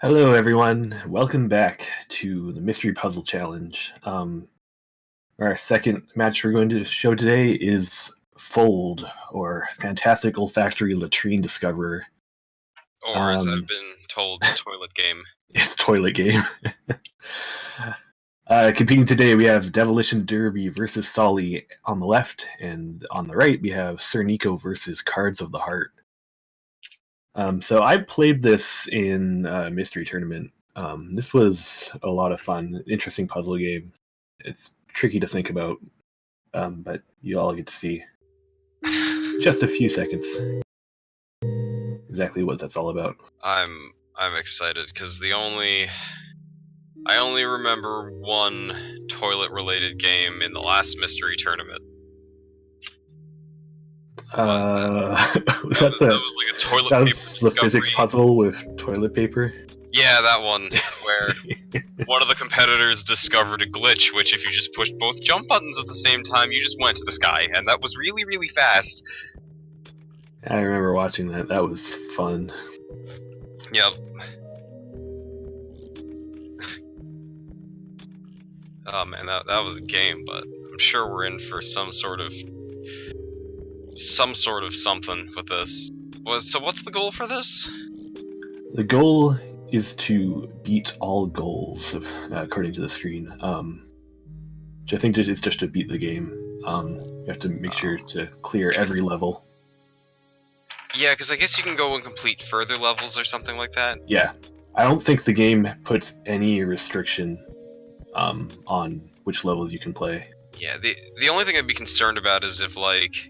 Hello, everyone. Welcome back to the Mystery Puzzle Challenge. Our second match we're going to show today is F.O.L.D, or Fantastic Olfactory Latrine Discoverer. Or, as I've been told, toilet game. It's toilet game. Competing today, we have Devolition Derby versus Sully on the left, and on the right, we have Sirniko versus Cards of the Heart. So I played this in a mystery tournament. This was a lot of fun, interesting puzzle game. It's tricky to think about, but you all get to see just a few seconds exactly what that's all about. I'm excited because I only remember one toilet-related game in the last mystery tournament. Was that was like a toilet that paper was the physics puzzle with toilet paper? Yeah, that one, where one of the competitors discovered a glitch, which if you just pushed both jump buttons at the same time, you just went to the sky, and that was really, really fast. I remember watching that. That was fun. Yep. Oh man, that was a game, but I'm sure we're in for some sort of something with this. So what's the goal for this? The goal is to beat all goals, according to the screen. Which I think is just to beat the game. You have to make sure to clear every level. Yeah, because I guess you can go and complete further levels or something like that. Yeah. I don't think the game puts any restriction on which levels you can play. Yeah, the only thing I'd be concerned about is if, like,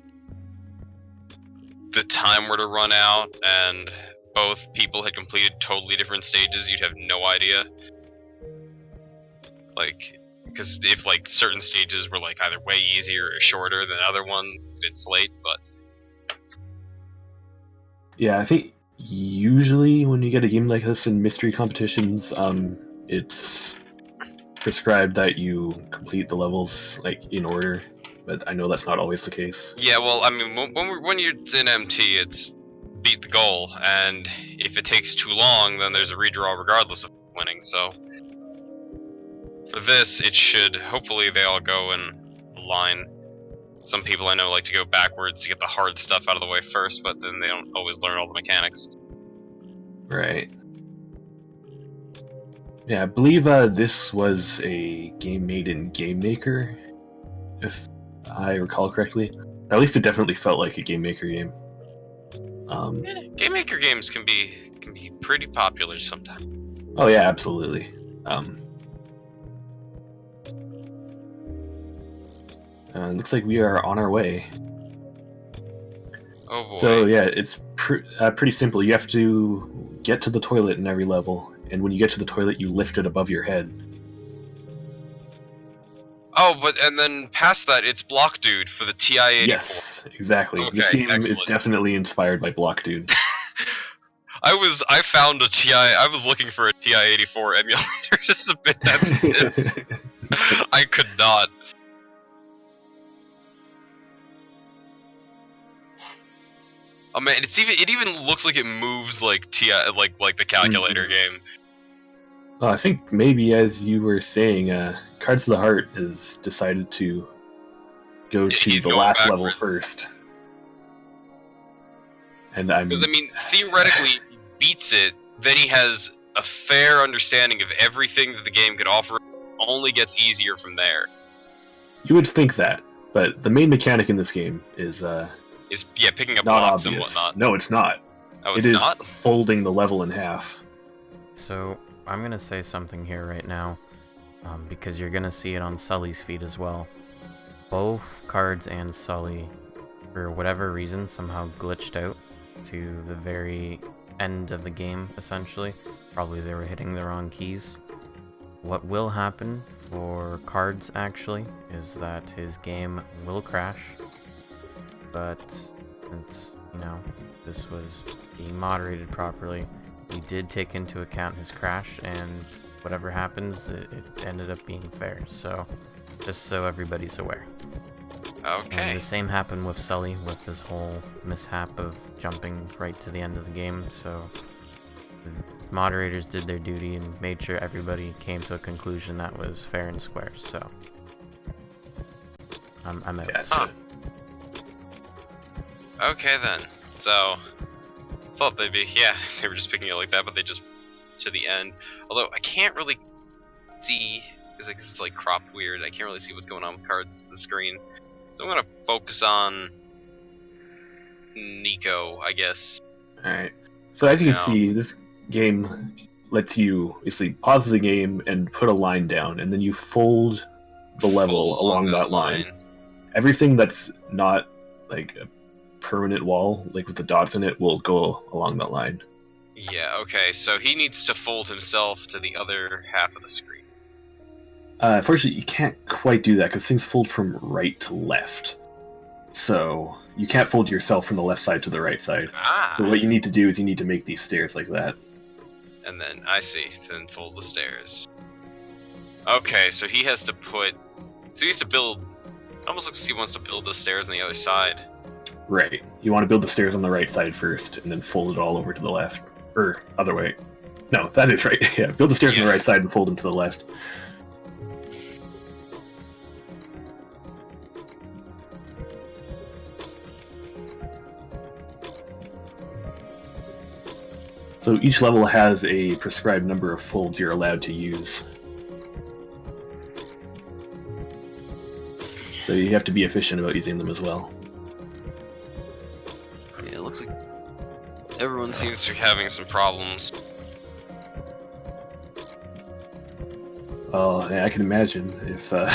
the time were to run out and both people had completed totally different stages, you'd have no idea. Like, because if, like, certain stages were, like, either way easier or shorter than other one, it'd inflate, but... Yeah, I think usually when you get a game like this in mystery competitions, it's prescribed that you complete the levels, like, in order, but I know that's not always the case. Yeah, well, I mean, when you're in MT, it's beat the goal, and if it takes too long, then there's a redraw regardless of winning, so... For this, it should, hopefully they all go in line. Some people I know like to go backwards to get the hard stuff out of the way first, but then they don't always learn all the mechanics. Right. Yeah, I believe this was a game made in Game Maker, if I recall correctly. At least it definitely felt like a Game Maker game. Game Maker games can be pretty popular sometimes. Oh yeah, absolutely. Looks like we are on our way. Oh boy. So yeah, it's pretty simple. You have to get to the toilet in every level, and when you get to the toilet, you lift it above your head. Oh, and then past that, it's Block Dude for the TI-84. Yes, exactly. Okay, this game excellent. is definitely inspired by Block Dude. I found a TI. I was looking for a TI-84 emulator to submit that to this. I could not. Oh man, it even looks like it moves like like the calculator game. Well, I think maybe, as you were saying, Cards of the Heart has decided to go to the last level first. And because I mean, theoretically, if he beats it, then he has a fair understanding of everything that the game could offer. Only gets easier from there. You would think that, but the main mechanic in this game is picking up not blocks obvious. and whatnot. No, it's not. Oh, it's not? It is folding the level in half. So, I'm gonna say something here right now, because you're gonna see it on Sully's feed as well. Both Cards and Sully, for whatever reason, somehow glitched out to the very end of the game, essentially. Probably they were hitting the wrong keys. What will happen for Cards, actually, is that his game will crash. But since, you know, this was being moderated properly, we did take into account his crash, and whatever happens, it ended up being fair. So, just so everybody's aware. Okay. And the same happened with Sully, with this whole mishap of jumping right to the end of the game, so moderators did their duty and made sure everybody came to a conclusion that was fair and square. So I'm out. Gotcha. Okay then. So thought they'd be they were just picking it like that, but they just to the end. Although I can't really see because it's like cropped weird. I can't really see what's going on with cards the screen. So I'm gonna focus on Nico, I guess. Alright. So as you can see, this game lets you basically pause the game and put a line down, and then you fold the level along that line. Everything that's not like a permanent wall, like with the dots in it, will go along that line. Yeah, okay, so he needs to fold himself to the other half of the screen. Unfortunately, you can't quite do that because things fold from right to left. So you can't fold yourself from the left side to the right side. Ah. So what you need to do is you need to make these stairs like that. And then, I see, then fold the stairs. Okay, so he has to put... So he has to build... It almost looks like he wants to build the stairs on the other side. Right. You want to build the stairs on the right side first, and then fold it all over to the left. Or, other way. No, that is right. Yeah, build the stairs on the right side and fold them to the left. So each level has a prescribed number of folds you're allowed to use. So you have to be efficient about using them as well. Yeah, it looks like everyone seems to be having some problems. Well, yeah, I can imagine if, don't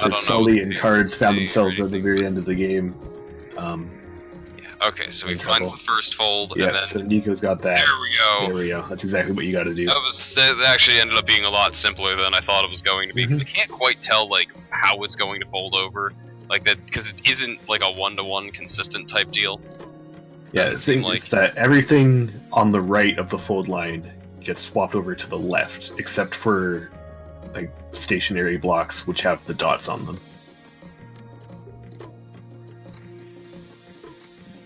if Sully know. and Cards found themselves at the very end of the game. Okay, so he finds the first fold, Yeah, and then so Nico's got that. there we go. There we go. That's exactly what you got to do. That actually ended up being a lot simpler than I thought it was going to be, because I can't quite tell like how it's going to fold over, like that, because it isn't like a one-to-one consistent type deal. Yeah, it's that everything on the right of the fold line gets swapped over to the left, except for like stationary blocks which have the dots on them.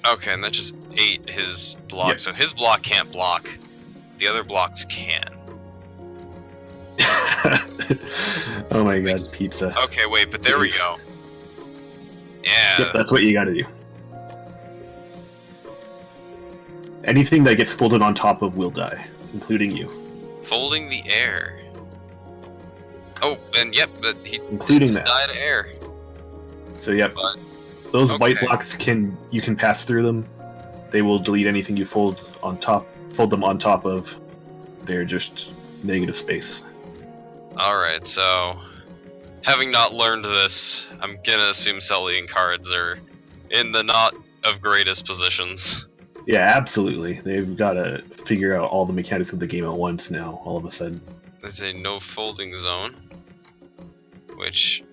Okay, and that just ate his block, Yep. so his block can't block. The other blocks can. Oh my god, pizza. Okay, wait, but there we go. Yeah. Yep, that's what you gotta do. Anything that gets folded on top of will die, including you. Folding the air. Oh, and yep, but he Including that. died of air. So yep, But, those white okay. blocks you can pass through them. They will delete anything you fold them on top of. They're just negative space. Alright, so having not learned this, I'm gonna assume Sully and Cards are in the not of greatest positions. Yeah, absolutely. They've got to figure out all the mechanics of the game at once now, all of a sudden. There's a no folding zone, which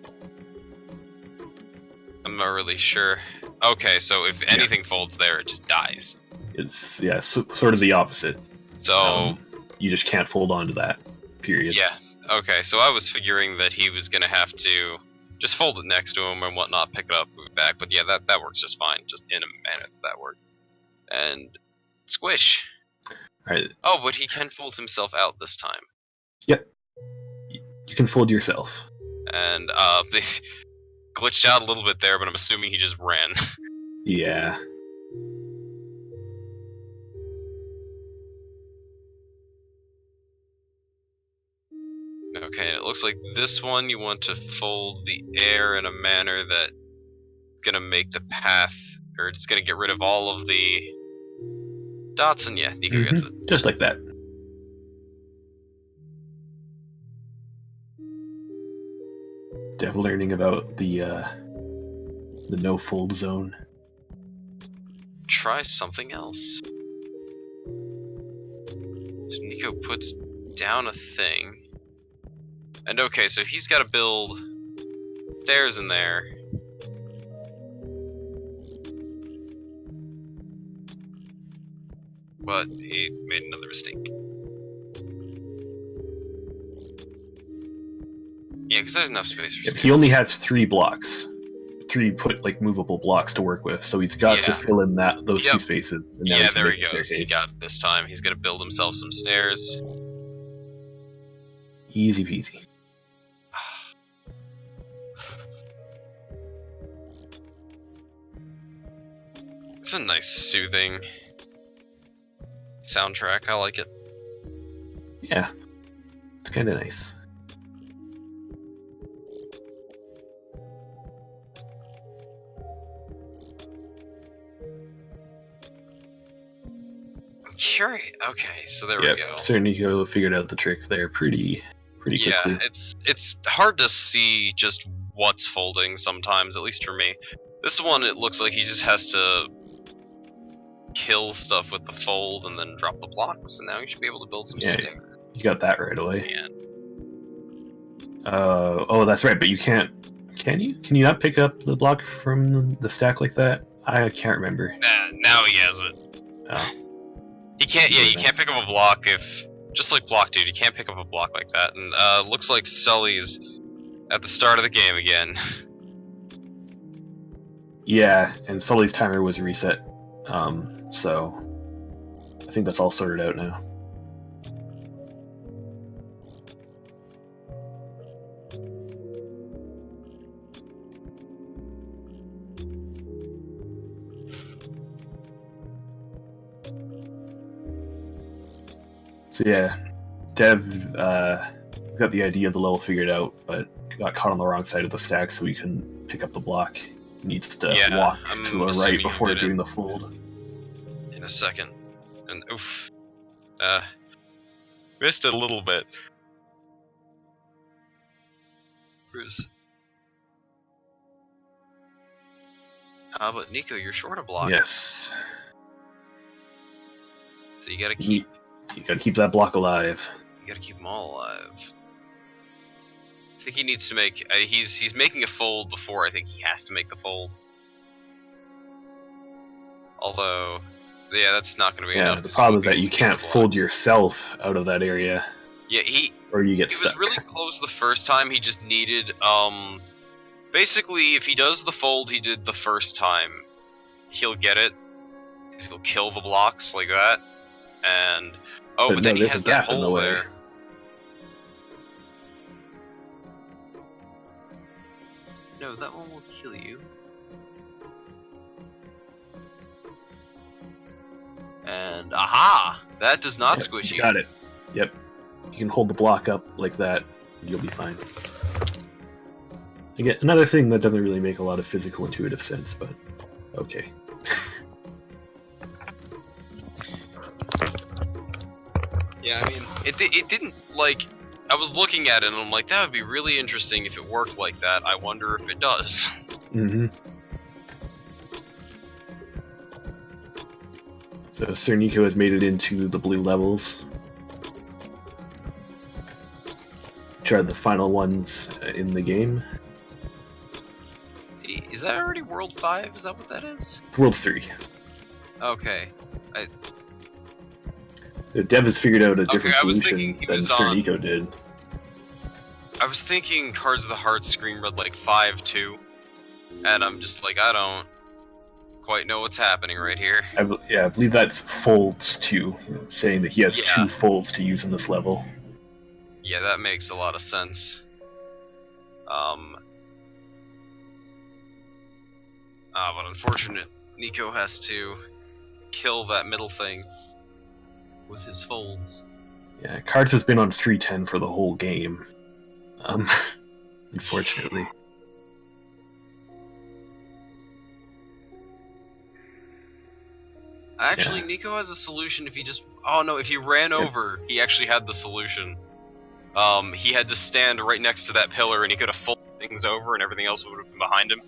I'm not really sure. Okay, so if anything folds there, it just dies. It's, sort of the opposite. So, you just can't fold onto that, period. yeah. Okay, so I was figuring that he was gonna have to just fold it next to him and whatnot, pick it up, move it back, but yeah, that works just fine, just in a manner that worked. And squish. Alright. Oh, but he can fold himself out this time. Yep. You can fold yourself. And they glitched out a little bit there, but I'm assuming he just ran. Yeah. Okay, it looks like this one you want to fold the air in a manner that gonna make the path, or it's gonna get rid of all of the dots, and yeah, Nico gets it. Just like that. Dev learning about the no fold zone. Try something else. So Nico puts down a thing. And okay, so he's got to build stairs in there. But he made another mistake. Yeah, because there's enough space for stairs. He only has 3 blocks 3 put like movable blocks to work with, so he's got to fill in those 2 spaces. And now Yeah, he can there make he a goes. He staircase. got it this time. He's gonna build himself some stairs. Easy peasy. It's a nice, soothing soundtrack. I like it. Yeah, it's kind of nice. Sure. Okay, so there we go. Sirniko figured out the trick there pretty quickly. Yeah, it's hard to see just what's folding sometimes, at least for me. This one, it looks like he just has to kill stuff with the fold and then drop the blocks, and now he should be able to build some stairs. You got that right away. Man. Oh, that's right, but you can't... Can you? Can you not pick up the block from the stack like that? I can't remember. Now he has it. Oh. He can't, yeah, you can't pick up a block if... Just like Block Dude, you can't pick up a block like that. And, looks like Sully's at the start of the game again. Yeah, and Sully's timer was reset. So... I think that's all sorted out now. So yeah, Dev got the idea of the level figured out, but got caught on the wrong side of the stack, so he couldn't pick up the block. He needs to walk to the right before doing the fold. In a second. And oof. Missed it a little bit. But Nico, you're short a block. Yes. So you gotta keep... You gotta keep that block alive. You gotta keep them all alive. I think he needs to make... he's making a fold before I think he has to make the fold. Although... Yeah, that's not gonna be enough. Yeah, the problem is that you can't fold yourself out of that area. Yeah, or you get stuck. He was really close the first time. He just needed... Basically, if he does the fold he did the first time, he'll get it. Because he'll kill the blocks like that. And... Oh, but then he has that hole there. No, that one will kill you. And aha! That does not squish you. Got it. Yep. You can hold the block up like that, and you'll be fine. Again, another thing that doesn't really make a lot of physical intuitive sense, but okay. Yeah, I mean, it didn't, like, I was looking at it and I'm like, that would be really interesting if it worked like that. I wonder if it does. Mm-hmm. So Sirniko has made it into the blue levels, which are the final ones in the game. Is that already World 5? Is that what that is? It's World 3. Okay. Dev has figured out a different solution than Sirniko did. I was thinking Cards of the Heart screen read like 5-2, and I'm just like, I don't quite know what's happening right here. I believe that's folds 2, saying that he has 2 folds to use in this level. Yeah, that makes a lot of sense. But unfortunate, Nico has to kill that middle thing with his folds. Yeah, Cards has been on 310 for the whole game. Unfortunately. Actually, Nico has a solution if he just... Oh no, if he ran over, he actually had the solution. He had to stand right next to that pillar and he could have folded things over and everything else would have been behind him.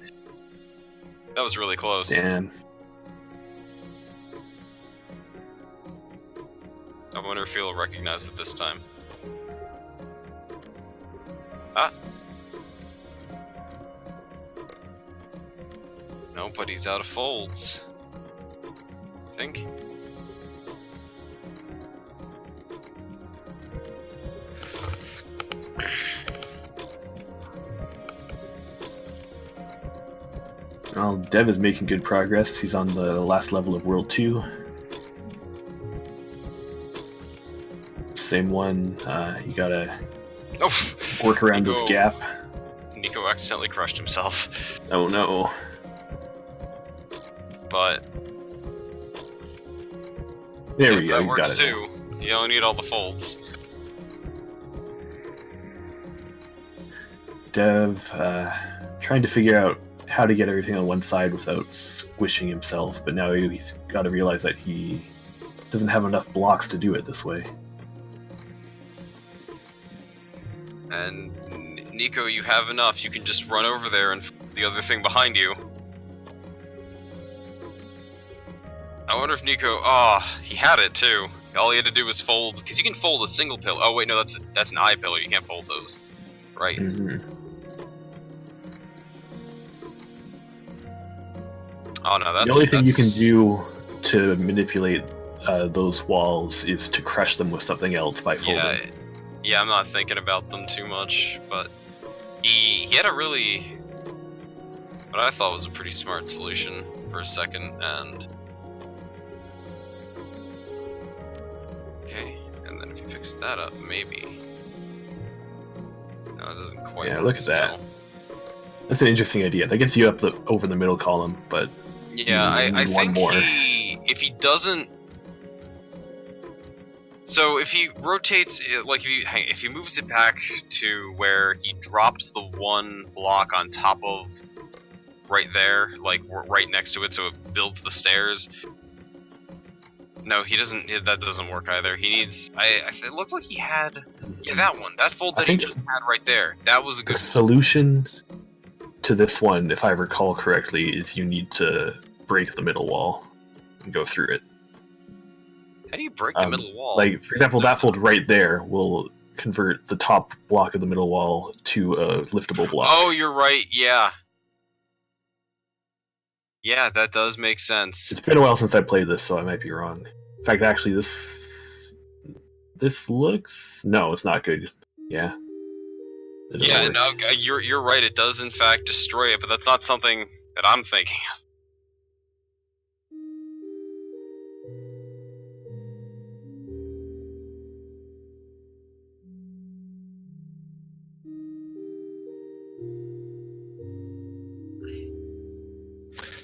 That was really close. Damn. I wonder if he'll recognize it this time. Ah! No, but he's out of folds. I think. Well, Dev is making good progress. He's on the last level of World 2. Same one. You gotta work around this gap. Nico accidentally crushed himself. Oh no. But there we go, that he's works got it. too. You only need all the folds. Dev, trying to figure out how to get everything on one side without squishing himself, but now he's got to realize that he doesn't have enough blocks to do it this way. And Nico, you have enough. You can just run over there and the other thing behind you. I wonder if Nico... Oh, he had it too. All he had to do was fold, because you can fold a single pillar. Oh wait, no, that's an eye pillar. You can't fold those. Right. Mm-hmm. Oh no, that's... The only thing you can do to manipulate those walls is to crush them with something else by folding. Yeah, I'm not thinking about them too much, but he had a really... what I thought was a pretty smart solution for a second, and... okay, and then if he picks that up, maybe... no, it doesn't quite Yeah, work look at that. still. That's an interesting idea. That gets you up over the middle column, but Yeah, I one think more. if he doesn't... so if he rotates, like if he moves it back to where he drops the one block on top of right there, like right next to it, so it builds the stairs. No, he doesn't. That doesn't work either. He needs. It looked like he had. Yeah, that one. That fold that he just had right there. That was a good. The solution to this one, if I recall correctly, is you need to break the middle wall and go through it. How do you break the middle wall? Like, for example, that fold right there will convert the top block of the middle wall to a liftable block. Oh, you're right. Yeah. Yeah, that does make sense. It's been a while since I played this, so I might be wrong. In fact, actually, this looks... no, it's not good. Yeah. Yeah, no, you're right. It does in fact destroy it, but that's not something that I'm thinking of.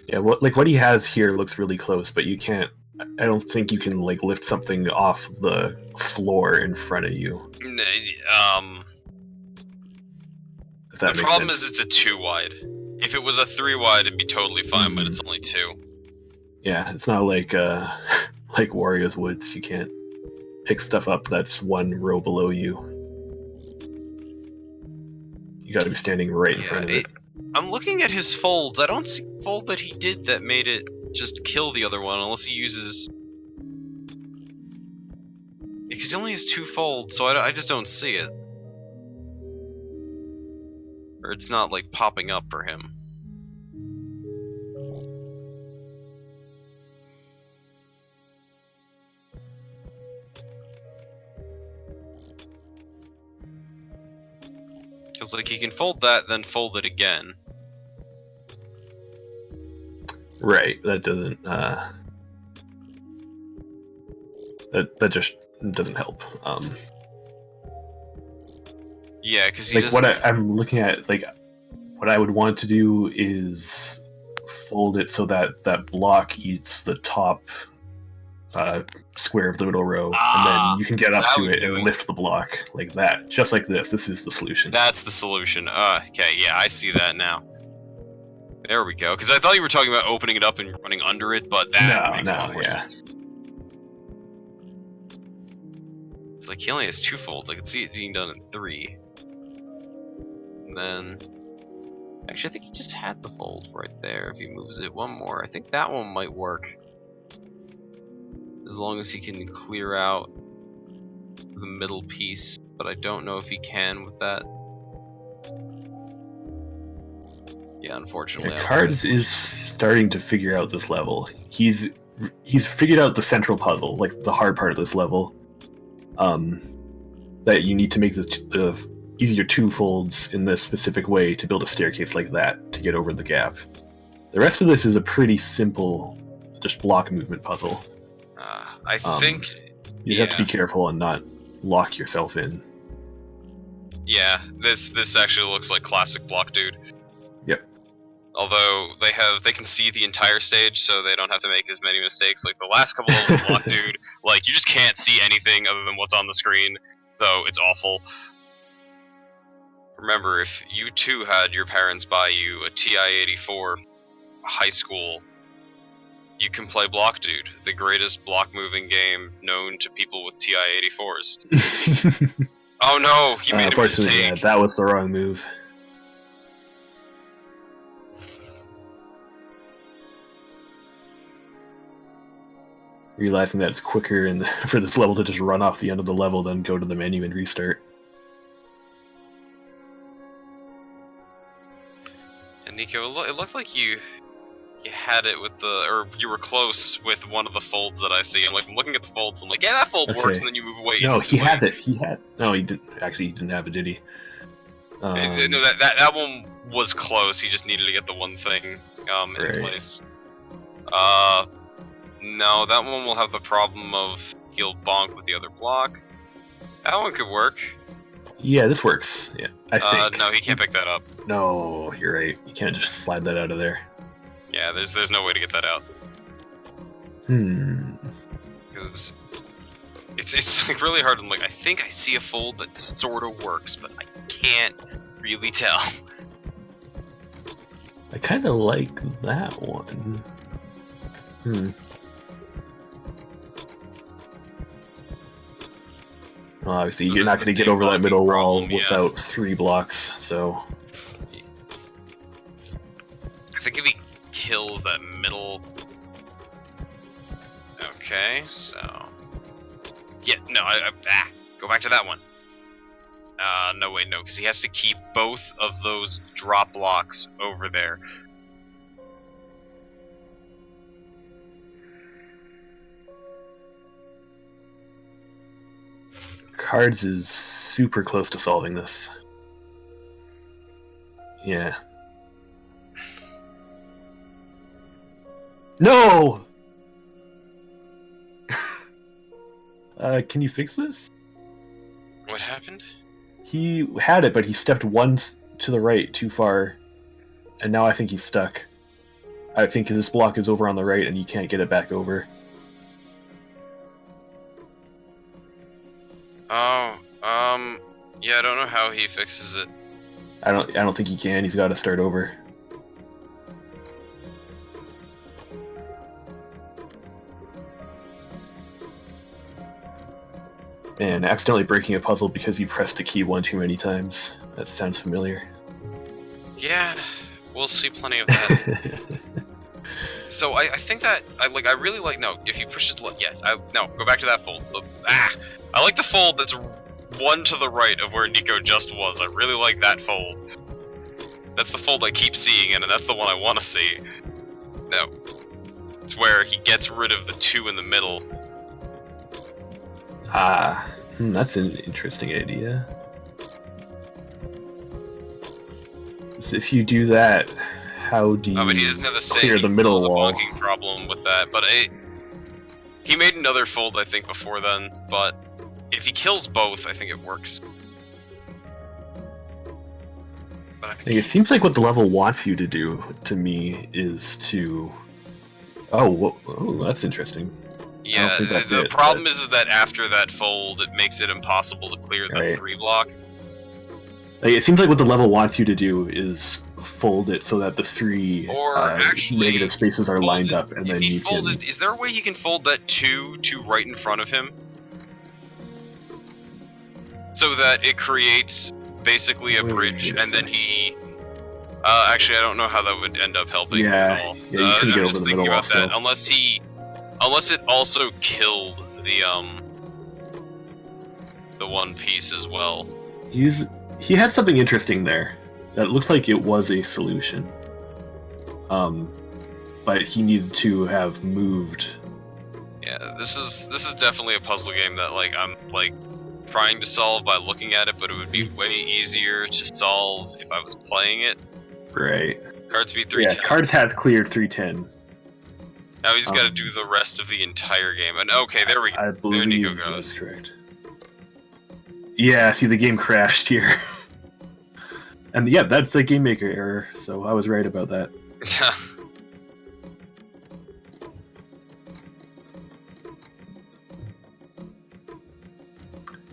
Yeah, what he has here looks really close, but you can't... I don't think you can, like, lift something off the floor in front of you. If that The makes problem sense. is it's a 2 wide. If it was a 3 wide, it'd be totally fine, but it's only 2. Yeah, it's not like like Wario's Woods. You can't pick stuff up that's one row below you. You gotta be standing right in front of it. I'm looking at his folds. I don't see a fold that he did that made it just kill the other one, unless he uses... because he only has 2 folds, so I just don't see it. Or it's not, like, popping up for him. Because, like, he can fold that, then fold it again. Right, that doesn't that just doesn't help. Yeah, because he like doesn't... I'm looking at, like, what I would want to do is fold it so that that block eats the top square of the middle row, and then you can get up to it and lift the block like that, just like this. This is the solution. That's the solution. Okay, yeah, I see that now. There we go. Because I thought you were talking about opening it up and running under it, but that makes a lot more sense. It's like he only has 2 folds. I could see it being done in 3. And then... actually, I think he just had the fold right there. If he moves it one more, I think that one might work. As long as he can clear out the middle piece. But I don't know if he can with that. Yeah, unfortunately. Yeah, Cards is starting to figure out this level. He's figured out the central puzzle, like the hard part of this level. That you need to make the either 2 folds in this specific way to build a staircase like that to get over the gap. The rest of this is a pretty simple, just block movement puzzle. I think you have to be careful and not lock yourself in. Yeah, this actually looks like classic Block Dude. Yep. Although they can see the entire stage, so they don't have to make as many mistakes. Like the last couple levels of Block Dude, like you just can't see anything other than what's on the screen, so it's awful. Remember, if you too had your parents buy you a TI-84 high school, you can play Block Dude, the greatest block moving game known to people with TI-84s. Oh no, he made a mistake. Yeah, that was the wrong move. Realizing that it's quicker for this level to just run off the end of the level than go to the menu and restart. And Nico, it looked like you had it with or you were close with one of the folds that I see. I'm looking at the folds. I'm like, yeah, that fold works, and then you move away. No, instantly. he has it. No, he didn't. Actually, he didn't have it, did he? No, that one was close. He just needed to get the one thing in place. No, that one will have the problem of he'll bonk with the other block. That one could work. Yeah, this works. Yeah, I think. No, he can't pick that up. No, you're right. You can't just slide that out of there. Yeah, there's no way to get that out. Because it's like really hard. I'm like, I think I see a fold that sort of works, but I can't really tell. I kind of like that one. Well, obviously, you're not going to get over that middle wall without 3 blocks, so... I think if he kills that middle... Okay, so... Yeah, no, go back to that one. No, wait, no, because he has to keep both of those drop blocks over there. Cards is super close to solving this. Yeah. No! Can you fix this? What happened? He had it, but he stepped one to the right too far, and now I think he's stuck. I think this block is over on the right, and you can't get it back over. Oh, yeah, I don't know how he fixes it. I don't think he can. He's got to start over. And accidentally breaking a puzzle because you pressed a key one too many times. That sounds familiar. Yeah, we'll see plenty of that. So I think that I really like if you push his go back to that fold. I like the fold that's one to the right of where Nico just was. I really like that fold. That's the fold I keep seeing, and that's the one I want to see. No, it's where he gets rid of the 2 in the middle. That's an interesting idea. So if you do that, how do you but he doesn't have the same clear the middle wall? Bonking problem with that, but he made another fold I think before then. But if he kills both, I think it works. It seems like what the level wants you to do, to me, is to... Oh, that's interesting. Yeah, the problem is that after that fold, it makes it impossible to clear the 3 block. It seems like what the level wants you to do is fold it so that the 3 negative spaces are lined up, and then you can... Is there a way he can fold that 2 to right in front of him? So that it creates basically a bridge, and then he... actually, I don't know how that would end up helping at all. Yeah, you couldn't get over the middle wall still. Unless it also killed the one piece as well. He had something interesting there. That looked like it was a solution. But he needed to have moved. Yeah, this is definitely a puzzle game that I'm trying to solve by looking at it, but it would be way easier to solve if I was playing it. Right. Cards beat Yeah, 310. Cards has cleared 310. Now he's got to do the rest of the entire game. And okay, there we go. I There believe Nico that's goes. correct. Yeah, see, the game crashed here. And yeah, that's the game maker error, so I was right about that. Yeah.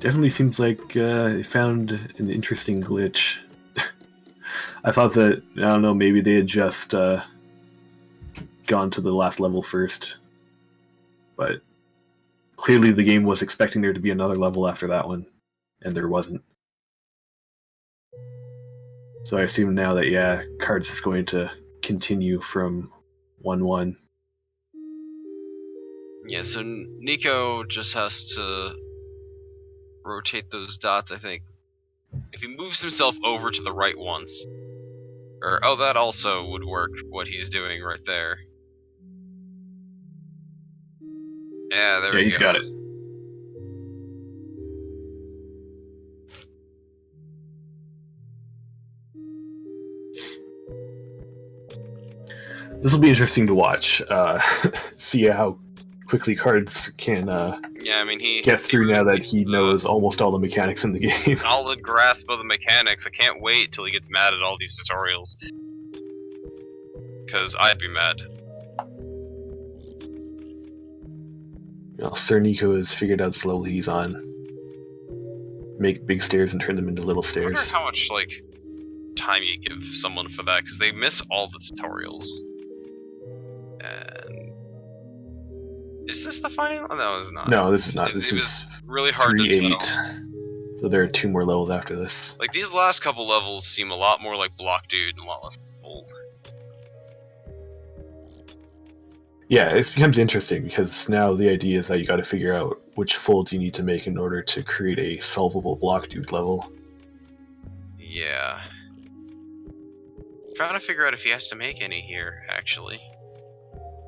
Definitely seems like they found an interesting glitch. I thought that, I don't know, maybe they had just gone to the last level first. But clearly the game was expecting there to be another level after that one, and there wasn't. So I assume now that, yeah, Cards is going to continue from 1-1. Yeah, so Nico just has to rotate those dots, I think. If he moves himself over to the right once. Or, oh, that also would work, what he's doing right there. Yeah, there he He's goes. got it. This will be interesting to watch. See how quickly Cards can Yeah, I mean, he get through now that he the knows almost all the mechanics in the game. solid grasp of the mechanics. I can't wait till he gets mad at all these tutorials. Because I'd be mad. Sirniko has figured out this level he's on. Make big stairs and turn them into little I wonder stairs. how much, like, time you give someone for that, because they miss all the tutorials. And... is this the final? Oh, no, it's not. No, this is not. It This was is really hard to 3-8. tell. So there are 2 more levels after this. Like, these last couple levels seem a lot more like Block Dude and a lot less old. Yeah, it becomes interesting because now the idea is that you got to figure out which folds you need to make in order to create a solvable Block Dude level. Yeah. Trying to figure out if he has to make any here, actually.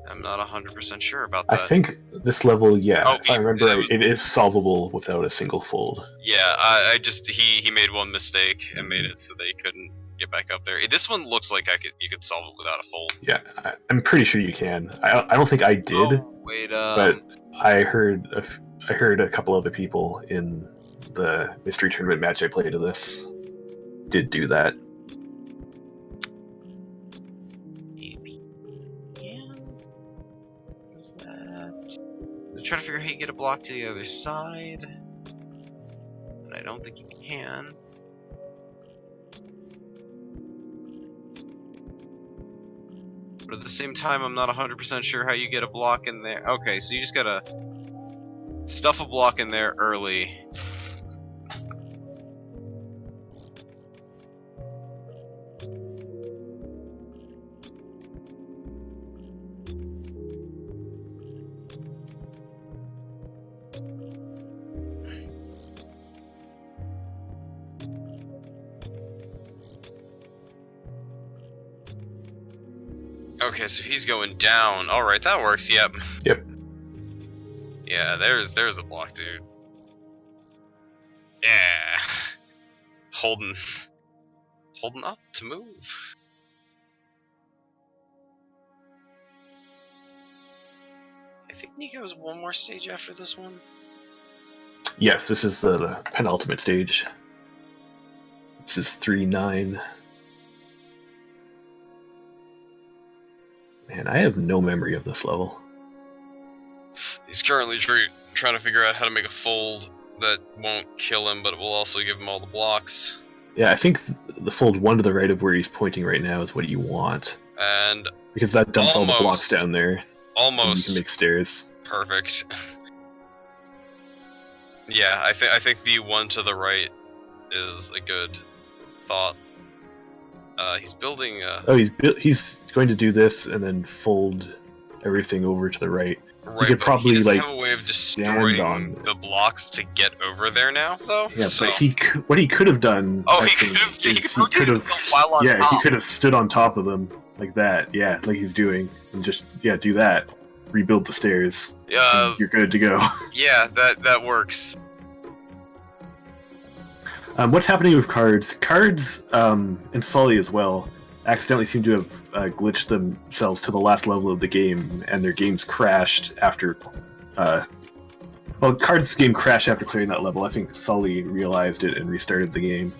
I'm not 100% sure about that. I think this level, yeah, Oh, if I remember right, it is solvable without a single fold. Yeah, I just he made one mistake and made it so they couldn't get back up there. This one looks like you could solve it without a fold. Yeah, I'm pretty sure you can. I don't think I did, Oh, wait, but I heard a couple other people in the mystery tournament match I played of this did do that. maybe. Yeah. I'm trying to figure out how you get a block to the other side. But I don't think you can. But at the same time, I'm not 100% sure how you get a block in there. Okay, so you just gotta stuff a block in there early. Okay, so he's going down. Alright, that works, yep. Yep. Yeah, there's a block, dude. Yeah. Holding up to move. I think Nico's one more stage after this one. Yes, this is the penultimate stage. This is 3-9. Man, I have no memory of this level. He's currently trying to figure out how to make a fold that won't kill him, but it will also give him all the blocks. Yeah, I think the fold 1 to the right of where he's pointing right now is what you want. And Because that dumps all the blocks almost- down there. And you almost can make stairs. perfect. Yeah, I think the one to the right is a good thought. He's building. Oh, he's going to do this and then fold everything over to the right. Right, could but probably, he doesn't like, have a way of stand destroying on- the blocks to get over there now, though. Yeah, so. but what he could have done. Oh, I he think, could've- yeah, he is could rotate himself while on he top. could have stood on top of them like that. Yeah, like he's doing, and just do that. Rebuild the stairs. And you're good to go. Yeah, that works. What's happening with Cards? Cards and Sully as well. accidentally seem to have glitched themselves to the last level of the game, and their games crashed after. Well, Card's game crashed after clearing that level. I think Sully realized it and restarted the game.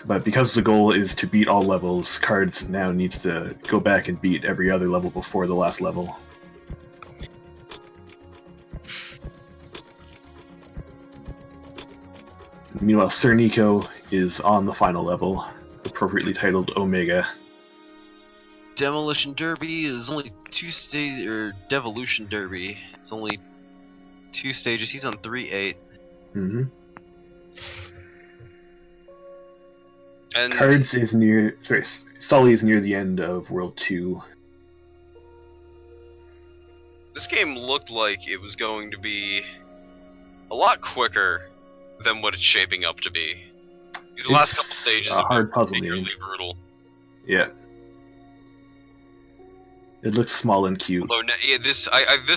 But because the goal is to beat all levels, Cards now needs to go back and beat every other level before the last level. Meanwhile, Sirniko is on the final level, appropriately titled Omega. Demolition Derby is only 2 stages, or Devolution Derby. It's only 2 stages. He's on 3-8. Mm-hmm. And Cards is near. Sorry, Sully is near the end of World 2. this game looked like it was going to be a lot quicker than what it's shaping up to be. These last couple stages a have hard been puzzle game. particularly brutal. Yeah. It looks small and cute. Although, yeah, this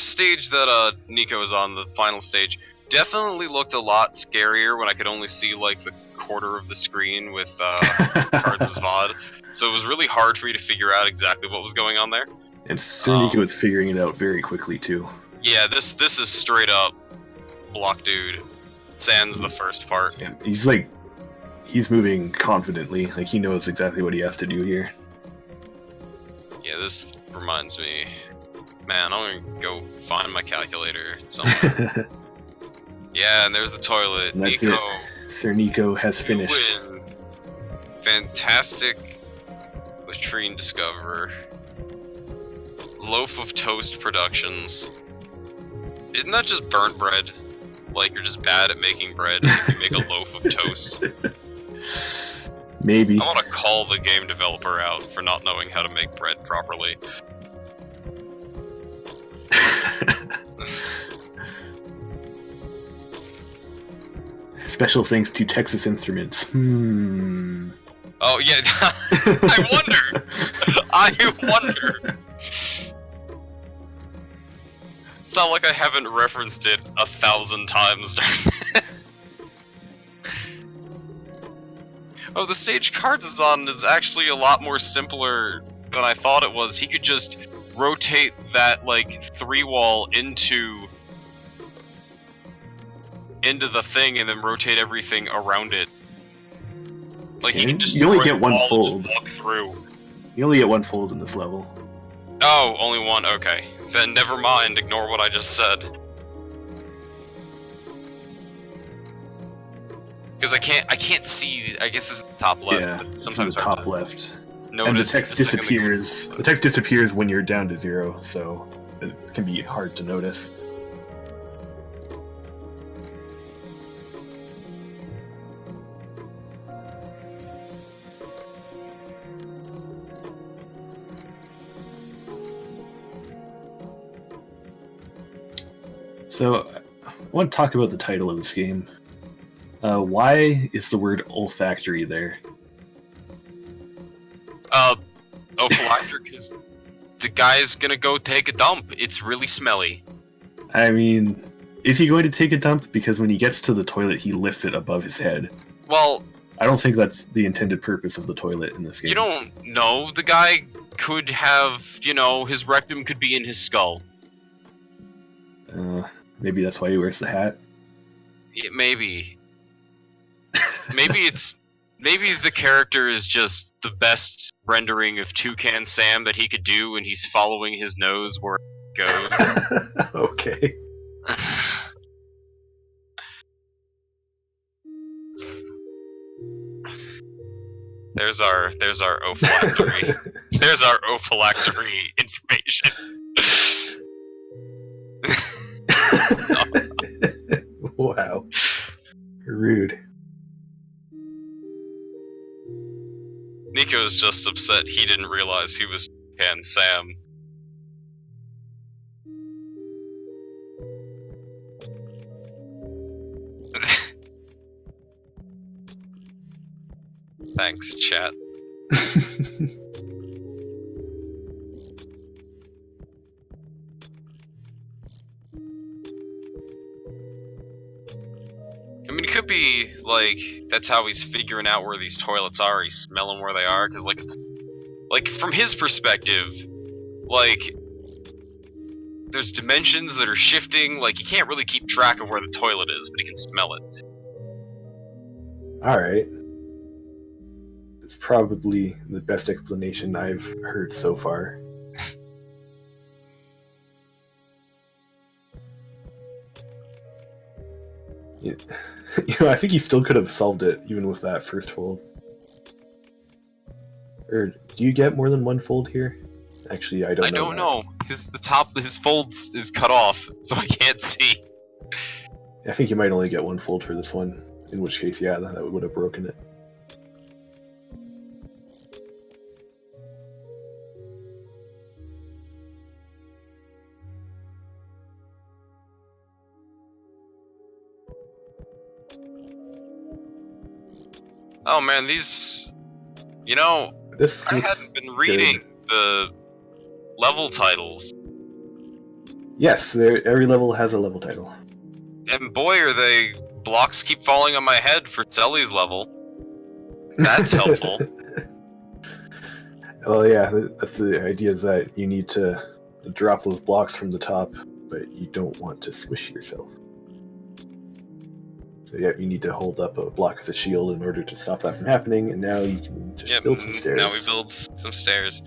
stage that Nico is on, the final stage, definitely looked a lot scarier when I could only see like the quarter of the screen with Cards' VOD. So it was really hard for me to figure out exactly what was going on there. And Sirniko is figuring it out very quickly too. Yeah, this is straight up block dude. Sans the first part. And he's moving confidently, like he knows exactly what he has to do here. Yeah, this reminds me. Man, I'm gonna go find my calculator somewhere. Yeah, and there's the toilet. And that's Nico, it. Sirniko has finished. win. Fantastic latrine discoverer. Loaf of Toast Productions. Isn't that just burnt bread? Like you're just bad at making bread if you make a loaf of toast. Maybe. I want to call the game developer out for not knowing how to make bread properly. Special thanks to Texas Instruments. Oh yeah, I wonder. I wonder. It's not like I haven't referenced it 1,000 times during this. Oh, the stage Cards is on is actually a lot more simpler than I thought it was. He could just rotate that like 3-wall into the thing and then rotate everything around it. Like he can just you only get one fold. Walk through. You only get one fold in this level. Oh, only one. Okay, then never mind. Ignore what I just said. Because I can't see. I guess it's the top left. Yeah, but it's sometimes in the top left. And the text disappears. The text disappears when you're down to 0, so it can be hard to notice. So, I want to talk about the title of this game. Why is the word olfactory there? Phylacteric is the guy's gonna go take a dump. It's really smelly. I mean, is he going to take a dump? Because when he gets to the toilet, he lifts it above his head. Well, I don't think that's the intended purpose of the toilet in this game. you don't know. The guy could have, his rectum could be in his skull. Maybe that's why he wears the hat. Maybe. Maybe the character is just the best rendering of Toucan Sam that he could do, and he's following his nose where it goes. Okay. There's our ophylactory. There's our ophylactory information. Wow. Rude. Nico's just upset he didn't realize he was Toucan Sam. Thanks, chat. I mean, it could be maybe like that's how he's figuring out where these toilets are. He's smelling where they are, because like it's like from his perspective, like there's dimensions that are shifting. Like he can't really keep track of where the toilet is, but he can smell it. All right. It's probably the best explanation I've heard so far. I think he still could have solved it even with that first fold. Or do you get more than one fold here? Actually, I don't know. Because the top, his folds is cut off, so I can't see. I think you might only get one fold for this one. In which case, yeah, that would have broken it. Oh man, these... You know, This I hadn't been reading the level titles. Yes, every level has a level title. And boy, are they... Blocks keep falling on my head for Sully's level. That's helpful. Well, yeah, that's the idea, is that you need to drop those blocks from the top, but you don't want to squish yourself. So yeah, you need to hold up a block as a shield in order to stop that from happening, and now you can just build some stairs. Now we build some stairs.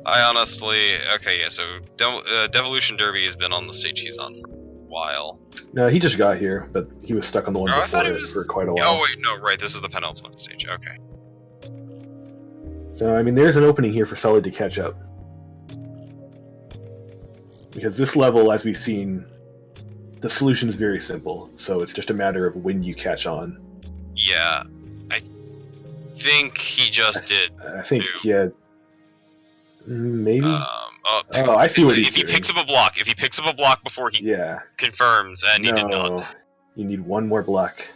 I honestly... Okay, yeah, so Devolution Derby has been on the stage he's on for a while. No, he just got here, but he was stuck on the one before it for quite a while. Oh wait, no, right, this is the penultimate stage, okay. So, I mean, there's an opening here for Sully to catch up. Because this level, as we've seen, the solution is very simple, so it's just a matter of when you catch on. Yeah, I think he just did. I think, yeah, maybe? I see what he's doing. If he picks up a block before he confirms, and he did not. You need one more block.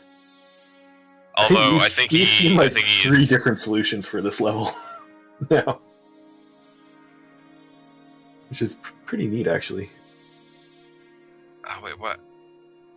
Although, I think he's seen like three different solutions for this level now. Which is pretty neat, actually. Oh, wait, what?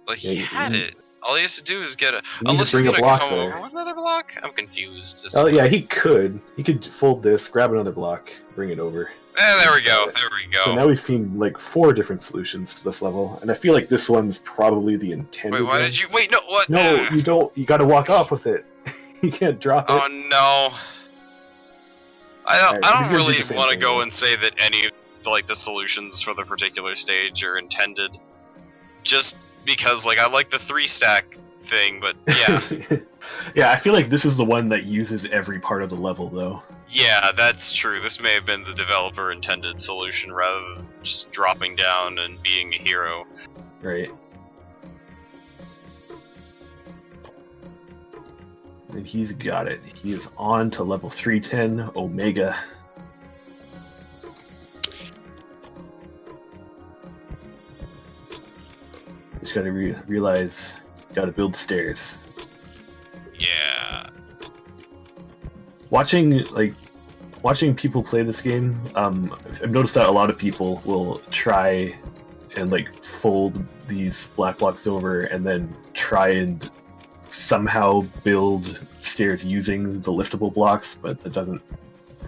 Like, he had it. All he has to do is get a... Unless he's gonna come over with another block? I'm confused. Oh, yeah, he could. He could fold this, grab another block, bring it over. There we go, there we go. So now we've seen, like, 4 different solutions to this level, and I feel like this one's probably the intended Wait, why did you... Wait, no, what? No, you don't. You gotta walk off with it. You can't drop it. Oh, no. I don't really want to go and say that any of, like, the solutions for the particular stage are intended. Just because, like, I like the 3-stack thing, but yeah. Yeah, I feel like this is the one that uses every part of the level, though. Yeah, that's true. This may have been the developer-intended solution rather than just dropping down and being a hero. Right. And he's got it. He is on to level 310, Omega. Just gotta realize, gotta build stairs. Yeah. Watching people play this game, I've noticed that a lot of people will try and like fold these black blocks over and then try and somehow build stairs using the liftable blocks, but that doesn't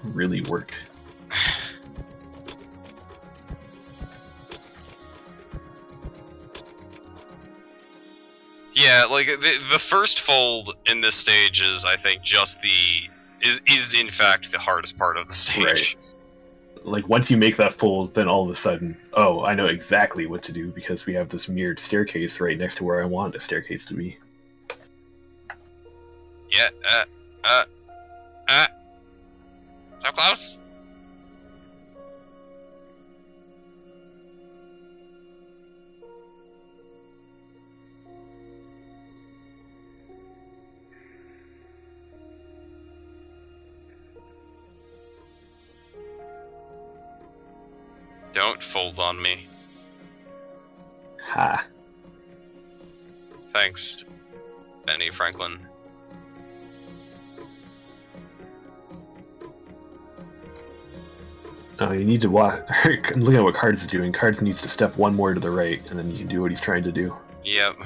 really work. Yeah, like the first fold in this stage is, I think, just is in fact the hardest part of the stage. Right. Like once you make that fold, then all of a sudden, oh, I know exactly what to do because we have this mirrored staircase right next to where I want a staircase to be. Yeah, so close. Don't fold on me. Ha. Thanks, Benny Franklin. Oh, you need to watch. I'm looking at what Cards is doing. Cards needs to step one more to the right, and then you can do what he's trying to do. Yep.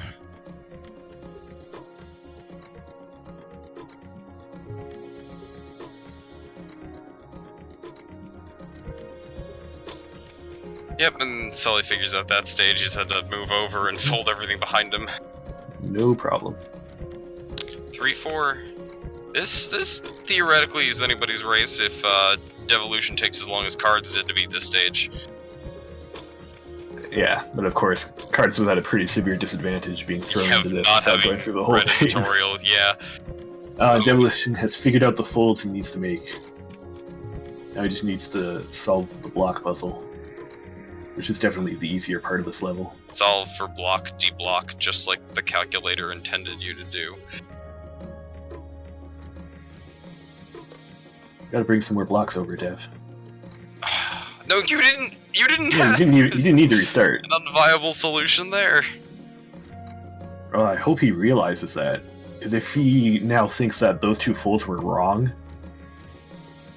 Yep, and Sully figures out that stage. He's had to move over and fold everything behind him. No problem. 3-4. This theoretically is anybody's race if devolution takes as long as cards did to beat this stage. Yeah, but of course, cards was at a pretty severe disadvantage being thrown into this without going through the whole thing. Tutorial, yeah. Demolition has figured out the folds he needs to make. Now he just needs to solve the block puzzle, which is definitely the easier part of this level. Solve for block, deblock, just like the calculator intended you to do. Gotta bring some more blocks over, Dev. No, you didn't. You didn't. Yeah, you didn't need to restart. An unviable solution there. Well, I hope he realizes that, because if he now thinks that those two folds were wrong,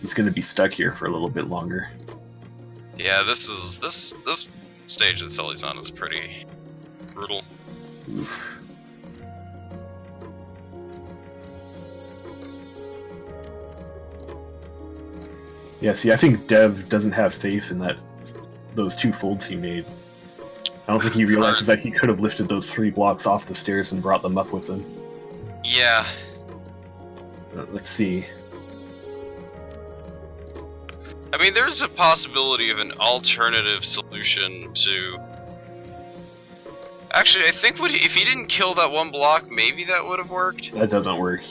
he's gonna be stuck here for a little bit longer. Yeah, this stage that Sully's on is pretty brutal. Oof. Yeah, see, I think Dev doesn't have faith in those two folds he made. I don't think he realizes that he could have lifted those 3 blocks off the stairs and brought them up with him. Yeah. Let's see. I mean, there's a possibility of an alternative solution to... Actually, I think if he didn't kill that one block, maybe that would have worked. That doesn't work.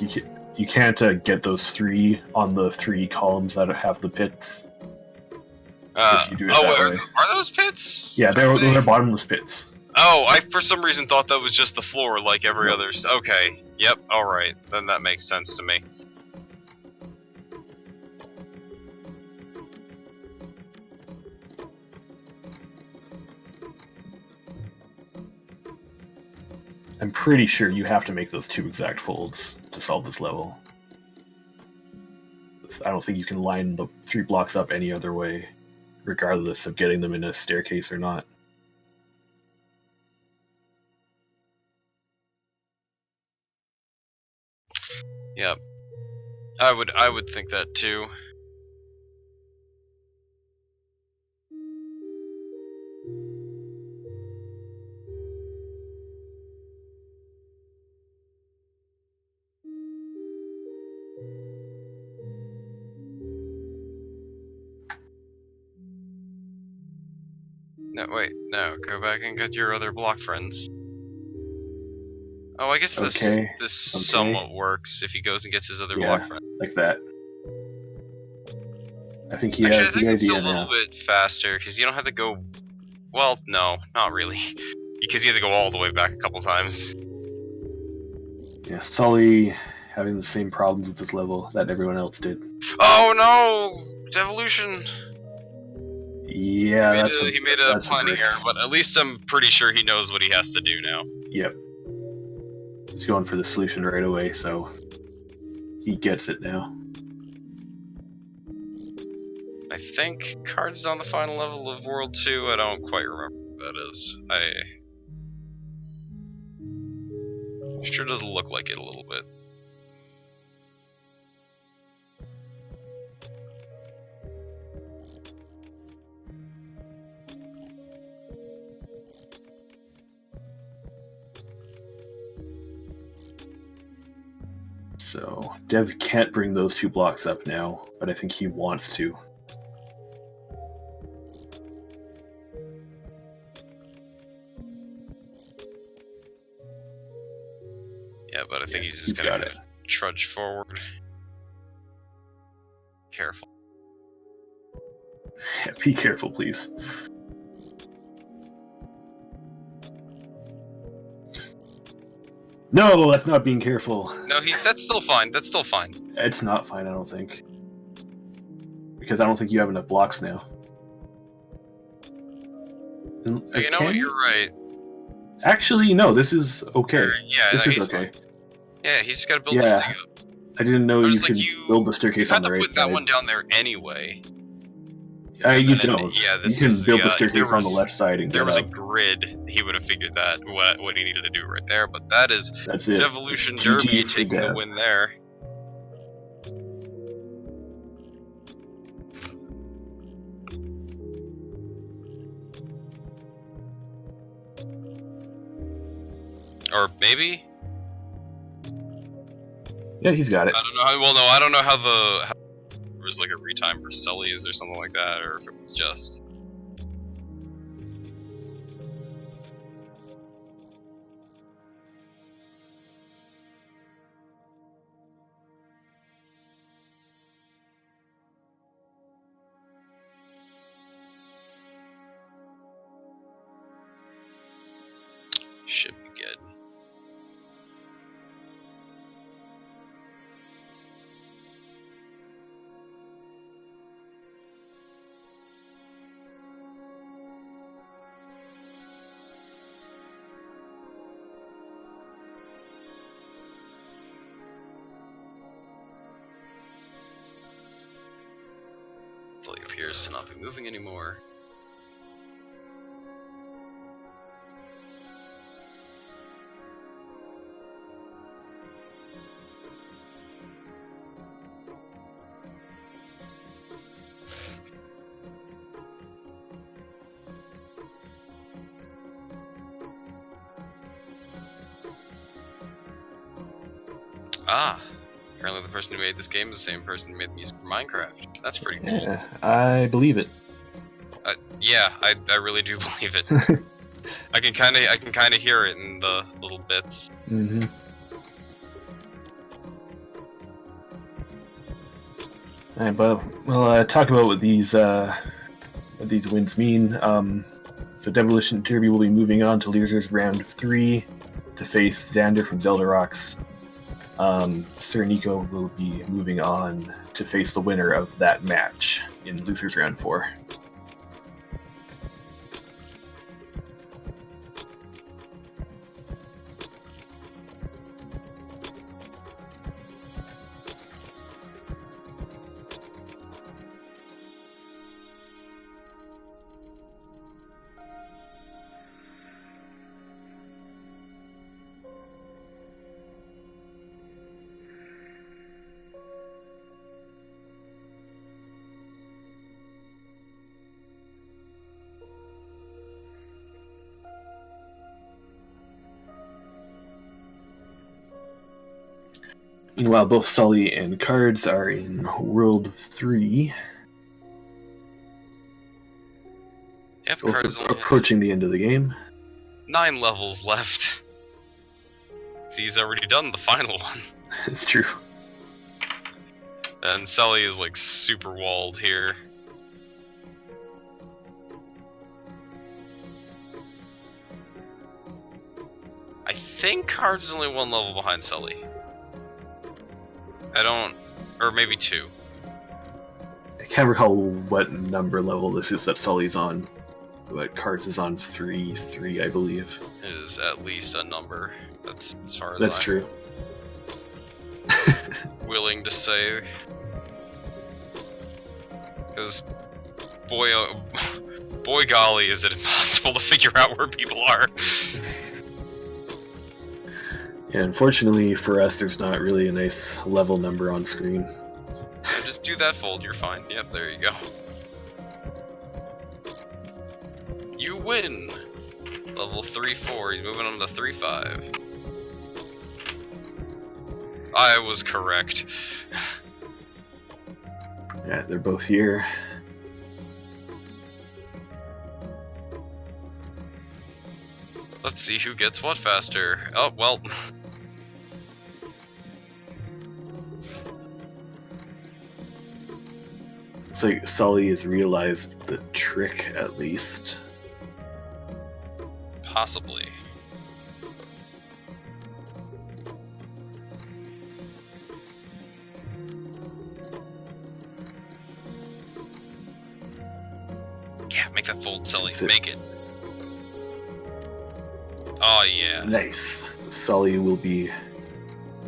You can't get those 3 on the 3 columns that have the pits. If you do it that way. Are those pits? Yeah, those are bottomless pits. Oh, I for some reason thought that was just the floor like every other... Okay, yep, alright. Then that makes sense to me. I'm pretty sure you have to make those 2 exact folds to solve this level. I don't think you can line the 3 blocks up any other way, regardless of getting them in a staircase or not. Yep. I would think that too. No, wait, no, go back and get your other block friends. Oh, I guess this somewhat works if he goes and gets his other block friend. Like that. I think he has the idea now. It's a little bit faster, because you don't have to go... Well, no, not really. Because you have to go all the way back a couple times. Yeah, Sully having the same problems with this level that everyone else did. Oh no! Devolution! Yeah, he made a planning error, but at least I'm pretty sure he knows what he has to do now. Yep. He's going for the solution right away, so he gets it now. I think Cards is on the final level of World 2. I don't quite remember what that is. Sure doesn't look like it a little bit. So, Dev can't bring those 2 blocks up now, but I think he wants to. Yeah, but I think he's just gonna trudge forward. Careful. Yeah, be careful, please. No, that's not being careful. No, that's still fine. That's still fine. It's not fine, I don't think. Because I don't think you have enough blocks now. You know what? You're right. Actually, no, this is okay. Yeah, this is okay. Fine. Yeah, he's just gotta build this thing up. I didn't know you could build the staircase on the right side. You had to put that one down there anyway. You don't. Yeah, you can build the staircase on the left side and there was a grid. He would have figured that what he needed to do right there. But that's it. Devolution Derby taking the win there. Or maybe? Yeah, he's got it. I don't know how, well, no, I don't know how there was like a retime for Sully's or something like that, or if it was just... Should be good. Fully appears to not be moving anymore. Ah, apparently the person who made this game is the same person who made the music for Minecraft. That's pretty cool. Yeah, I believe it. Yeah, I really do believe it. I can kind of hear it in the little bits. Mm-hmm. Alright, but we'll talk about what these wins mean. So Devolition Derby will be moving on to losers round of 3 to face Xander from Zelda Rocks. Sirniko will be moving on to face the winner of that match in losers round 4. Meanwhile, both Sully and Cards are in World 3. Yep, Both Cards are only has approaching the end of the game. 9 levels left. So he's already done the final one. It's true. And Sully is like super walled here. I think Cards is only 1 level behind Sully. Or maybe 2. I can't recall what number level this is that Sully's on, but Cards is on 3, I believe. It is at least a number. That's as far as That's I'm true. willing to say. Because, boy, boy golly, is it impossible to figure out where people are. Yeah, unfortunately for us, there's not really a nice level number on screen. Just do that fold, you're fine. Yep, there you go. You win! Level 3-4, he's moving on to 3-5. I was correct. Yeah, they're both here. Let's see who gets what faster. Oh, well. Looks like Sully has realized the trick, at least. Possibly. Yeah, make that fold, Sully. That's it. Make it. Oh, yeah. Nice. Sully will be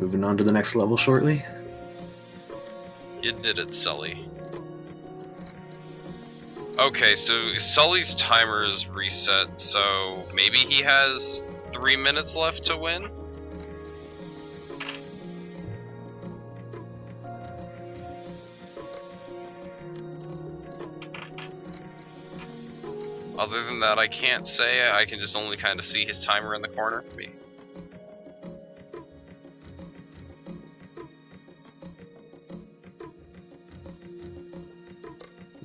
moving on to the next level shortly. You did it, Sully. Okay, so Sully's timer is reset, so maybe he has 3 minutes left to win? Other than that, I can't say. I can just only kind of see his timer in the corner.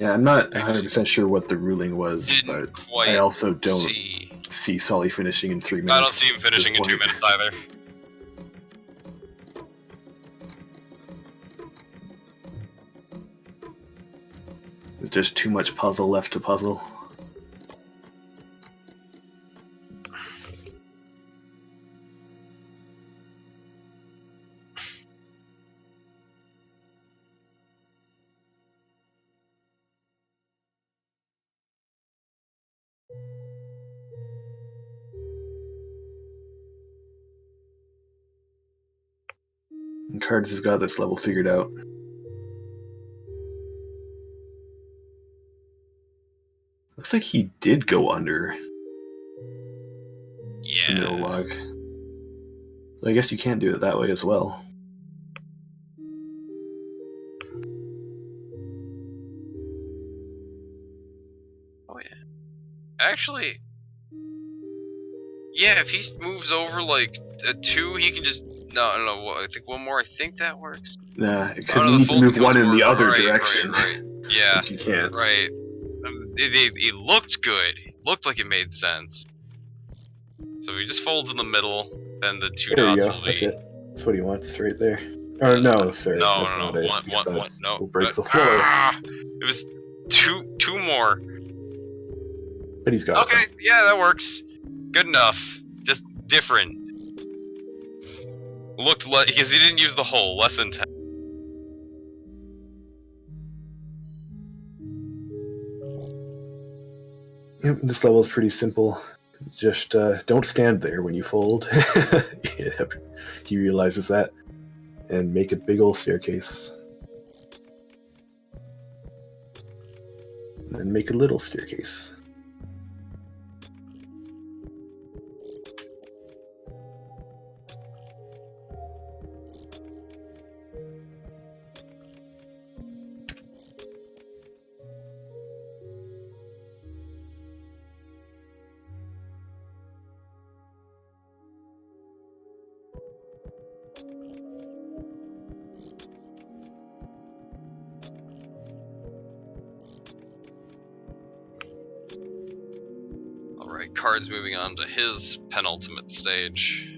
Yeah, I'm not 100% sure what the ruling was, but Didn't quite I also don't see. see Sully finishing in 3 minutes. I don't see him at finishing this in 2 point. minutes either. There's just too much puzzle left to puzzle. And Cards has got this level figured out. Looks like he did go under the middle Yeah. log. So I guess you can't do it that way as well. Oh yeah. Actually, yeah. If he moves over like a 2, he can just no. I think one more. I think that works. Nah, because Oh, no, you the need to fold move becomes one in more- the other right, direction. Right. Yeah. Which you can't. Right. It looked good. It looked like it made sense. So he just folds in the middle, then the 2 There you dots go. will That's be. it. That's what he wants right there. Or no, sorry. No, that's no, not no. it. One, Just that no. will break the floor. It was two more. But he's got Okay, it. yeah, that works. Good enough. Just different. Looked like because he didn't use the hole. Less intense. Yep, this level is pretty simple. Just don't stand there when you fold. Yep, he realizes that. And make a big old staircase. And then make a little staircase. Alright, Cards moving on to his penultimate stage.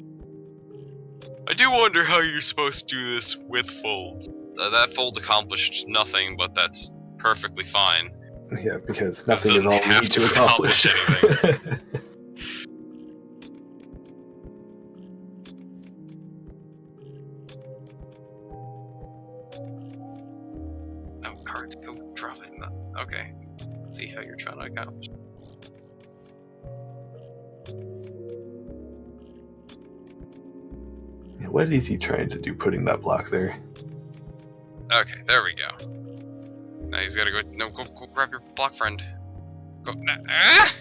I do wonder how you're supposed to do this with folds. That fold accomplished nothing, but that's perfectly fine. Yeah, because nothing is doesn't all we have need to to accomplish. accomplish No, Cards, go drop it. Okay. See how you're trying to accomplish. Yeah, what is he trying to do putting that block there? Okay, there we go. Now he's gotta go. No, go grab your block friend. Go. Ah!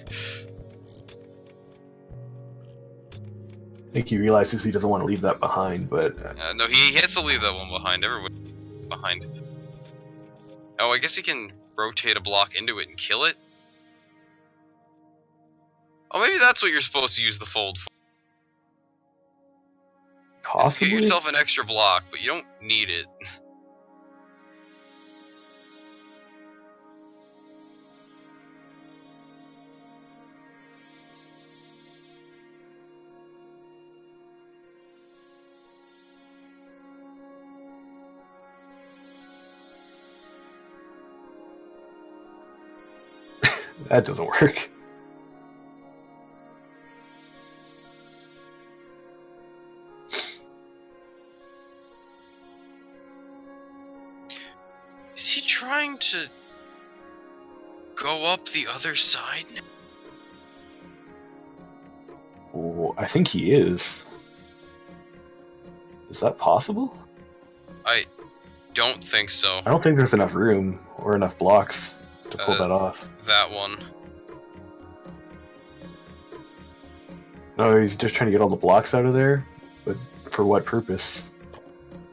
I think he realizes he doesn't want to leave that behind, but No, he has to leave that one behind. Everyone behind. Oh, I guess he can rotate a block into it and kill it. Oh, maybe that's what you're supposed to use the fold for. Just get possibly. yourself an extra block, but you don't need it. That doesn't work. Is he trying to go up the other side now? Oh, I think he is. Is that possible? I don't think so. I don't think there's enough room or enough blocks to pull that off. That one. No, he's just trying to get all the blocks out of there, but for what purpose?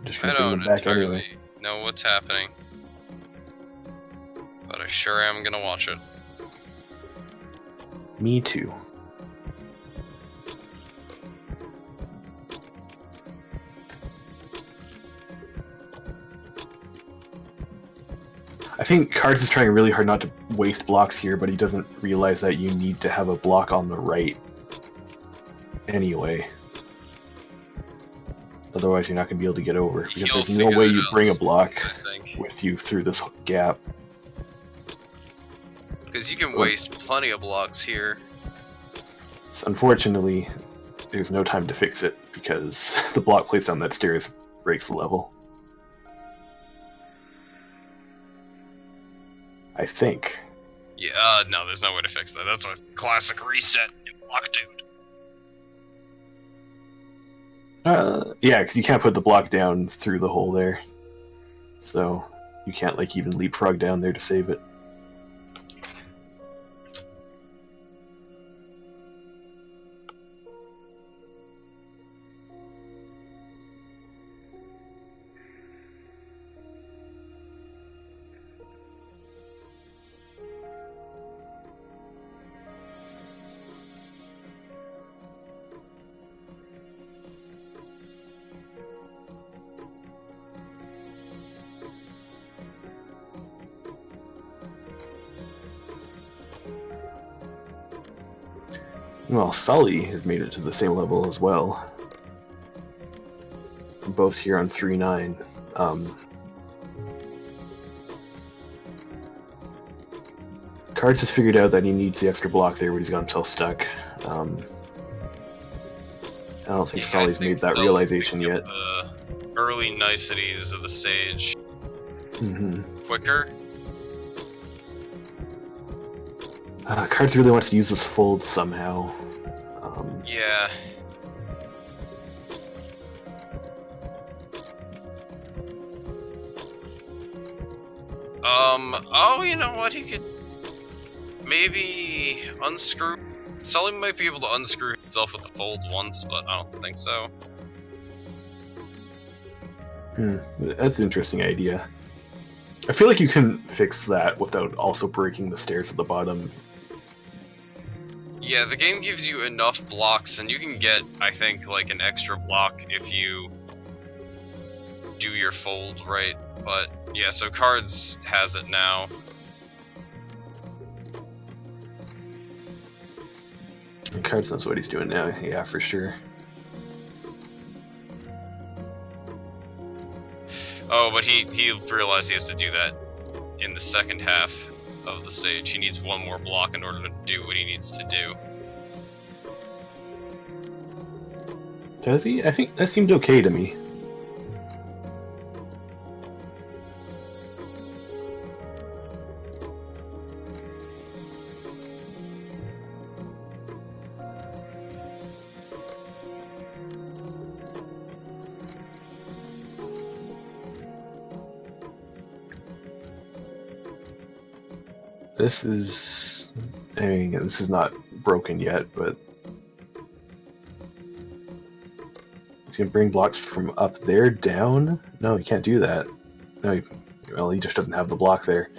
Just I gonna bring don't them back entirely anyway. know what's happening. But I sure am gonna watch it. Me too. I think Cards is trying really hard not to waste blocks here, but he doesn't realize that you need to have a block on the right anyway. Otherwise, you're not going to be able to get over, because there's no way you bring a block with you through this gap. Because you can waste plenty of blocks here. Unfortunately, there's no time to fix it, because the block placed on that stairs breaks the level. I think. Yeah, no, there's no way to fix that. That's a classic reset in block, dude. Yeah, because you can't put the block down through the hole there. So, you can't, like, even leapfrog down there to save it. Well, Sully has made it to the same level as well. Both here on 3-9. Cards has figured out that he needs the extra block there, but he's got himself stuck. I don't think Sully's made that realization yet. The early niceties of the stage quicker. Cards really wants to use this fold somehow. Yeah. Oh, you know what? He could maybe unscrew. Sully might be able to unscrew himself with the fold once, but I don't think so. That's an interesting idea. I feel like you can fix that without also breaking the stairs at the bottom. Yeah, the game gives you enough blocks, and you can get, I think, like an extra block if you do your fold right. But yeah, so Cards has it now. And Cards knows what he's doing now, yeah, for sure. Oh, but he realized he has to do that in the second half of the stage. He needs one more block in order to do what he needs to do. Does he? I think that seemed okay to me. This is, I mean, this is not broken yet, but he's gonna bring blocks from up there down? No, he can't do that. No, well, he just doesn't have the block there.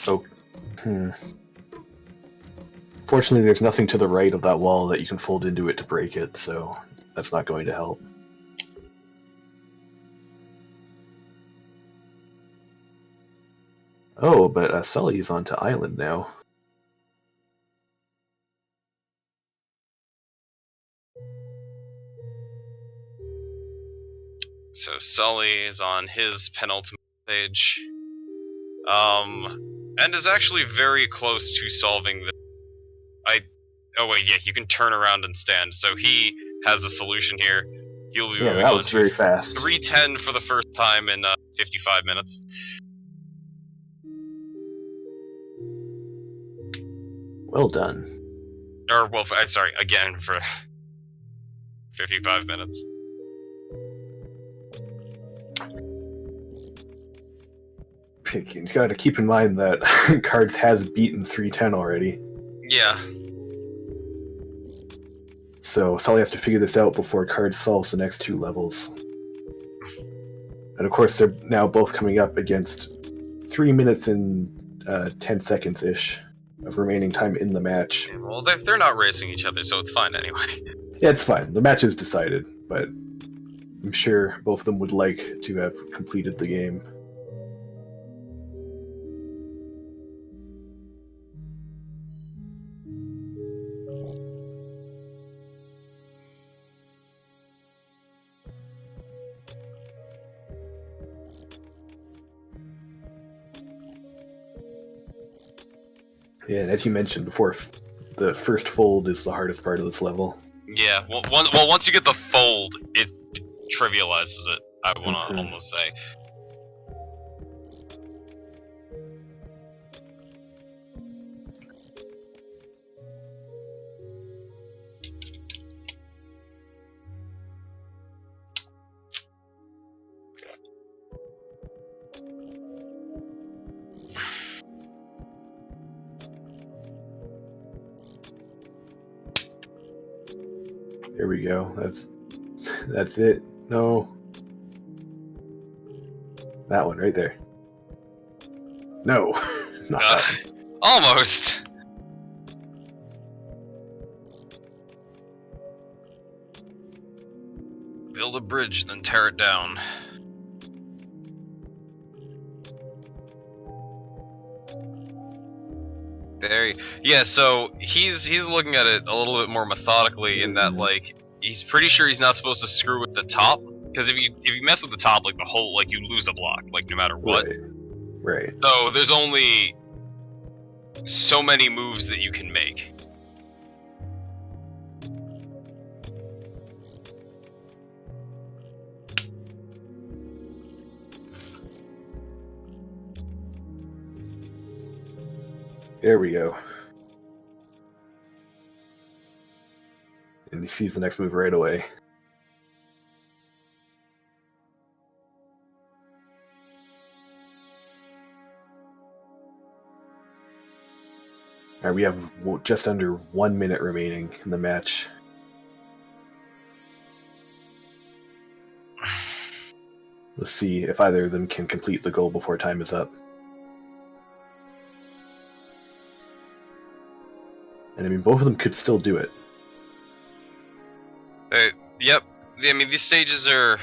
Oh, Fortunately, there's nothing to the right of that wall that you can fold into it to break it, so that's not going to help. Oh, but Sully is onto island now. So Sully is on his penultimate stage. And is actually very close to solving the... Oh wait, yeah, you can turn around and stand. So he has a solution here. He'll be moving that was very fast. 310 for the first time in 55 minutes. Well done. Or, well, sorry, again for 55 minutes. You gotta keep in mind that Cards has beaten 310 already. Yeah. So Sully has to figure this out before Cards solves the next two levels. And of course, they're now both coming up against 3 minutes and 10 seconds-ish of remaining time in the match. Yeah, well, they're not racing each other, so it's fine anyway. Yeah, it's fine. The match is decided, but I'm sure both of them would like to have completed the game. Yeah, and as you mentioned before, the first fold is the hardest part of this level. Yeah, well, once you get the fold, it trivializes it, I want to almost say. There we go. That's it. No. That one right there. No. Not that one. Almost! Build a bridge, then tear it down. Yeah, so he's looking at it a little bit more methodically in that, like, he's pretty sure he's not supposed to screw with the top, because if you mess with the top, like, the whole, like, you lose a block, like, no matter what. Right. So there's only so many moves that you can make. There we go. And he sees the next move right away. Alright, we have just under 1 minute remaining in the match. Let's see if either of them can complete the goal before time is up. And I mean, both of them could still do it. Yep. I mean, these stages are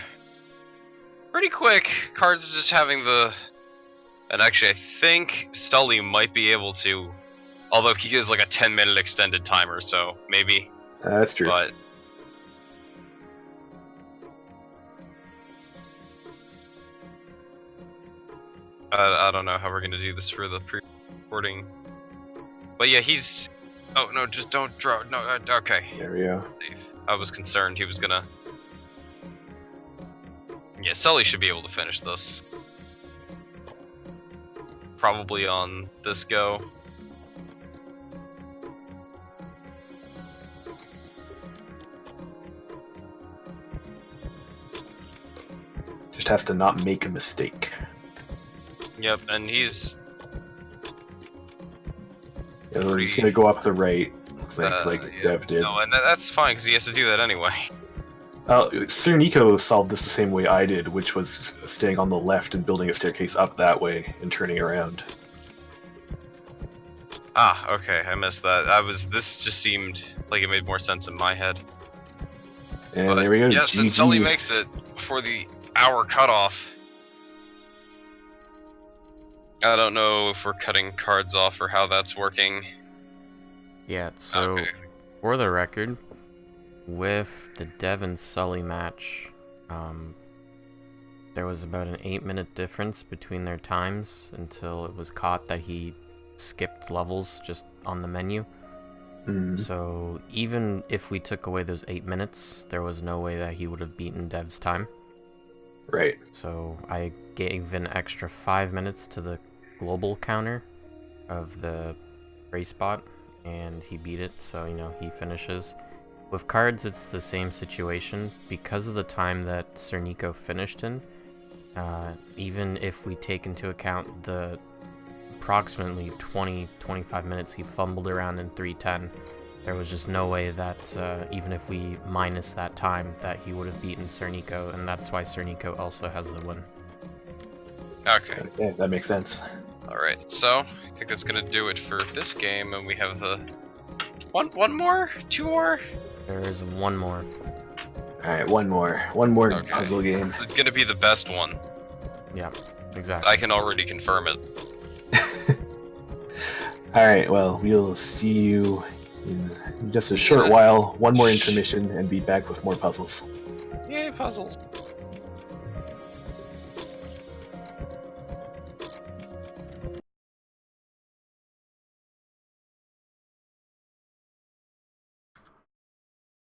pretty quick. Cards is just having the... And actually, I think Sully might be able to... Although he gives like a 10-minute extended timer, so maybe. That's true. But... I don't know how we're going to do this for the pre-recording. But yeah, he's... Oh, no, just don't draw... No, okay. There we go. I was concerned he was gonna... Yeah, Sully should be able to finish this. Probably on this go. Just has to not make a mistake. Yep, and he's... Yeah, he's gonna go up the right. Looks like yeah. Dev did. No, and that's fine, because he has to do that anyway. Sirniko solved this the same way I did, which was staying on the left and building a staircase up that way and turning around. Ah, okay, I missed that. This just seemed like it made more sense in my head. And But, there we go. yes, and GG. Sully makes it before the hour cutoff. I don't know if we're cutting cards off or how that's working. Yeah, so Okay. for the record, with the Dev and Sully match, there was about an 8-minute difference between their times until it was caught that he skipped levels just on the menu. So even if we took away those 8 minutes, there was no way that he would have beaten Dev's time. Right. So I gave an extra 5 minutes to the global counter of the race bot, and he beat it, so, you know, he finishes. With cards, it's the same situation. Because of the time that Sirniko finished in, even if we take into account the approximately 20-25 minutes he fumbled around in 310, there was just no way that, even if we minus that time, that he would have beaten Sirniko, and that's why Sirniko also has the win. Okay. Yeah, that makes sense. Alright, so I think that's gonna do it for this game, and we have the... One more? Two more? There is one more. All right, one more Okay. puzzle game. It's gonna be the best one. Yeah, exactly. I can already confirm it. All right, well, we'll see you in just a short while. One more intermission, and be back with more puzzles. Yay, puzzles.